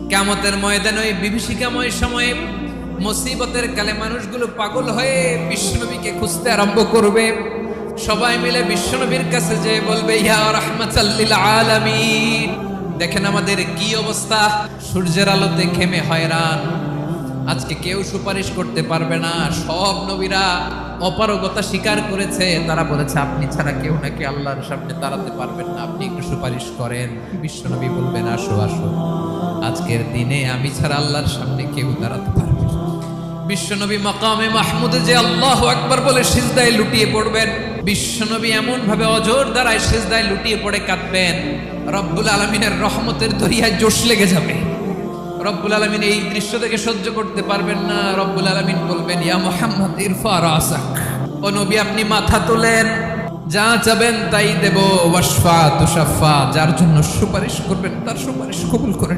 কিয়ামতের ময়দানে ওই বিভীষিকাময় সময়ে মুসিবতের কালে মানুষগুলো পাগল হয়ে বিশ্বনবীকে খুঁজতে আরম্ভ করবে। সবাই মিলে বিশ্বনবীর কাছে যেয়ে বলবে, ইয়া রাহমাতাল লিল আলামিন। দেখেন আমাদের কি অবস্থা, সূর্যের আলোতে ঘেমে হয়রান। আজকে কেউ সুপারিশ করতে পারবে না। সব নবীরা অপারগতা স্বীকার করেছে, তারা বলেছে আপনি ছাড়া কেউ নাকি আল্লাহর সামনে দাঁড়াতে পারবেন না, আপনি একটু সুপারিশ করেন। বিশ্বনবী বলবেন, আসো আসো, আজকের দিনে আমি ছাড়া আল্লাহর সামনে কেউ দাঁড়াতে পারবে না। বিশ্বনবী মাকামে মাহমুদে যে আল্লাহু আকবার বলে সিজদায় লুটিয়ে পড়বেন। বিশ্বনবী এমন ভাবে অজর দ্বারায় সিজদায় লুটিয়ে পড়ে কাঁদবেন, রব্বুল আলামিনের রহমতের দরিয়ায় জোশ লেগে যাবে। রব্বুল আলামিন এই দৃশ্য থেকে সহ্য করতে পারবেন না। রব্বুল আলামিন বলবেন, ইয়া মুহাম্মদ ইরফা রাসাক, ও নবী আপনি মাথা তোলেন, যা চাবেন তাই দেব। ওয়াশফা তুশাফা, যার জন্য সুপারিশ করবেন তার সুপারিশ কবুল করে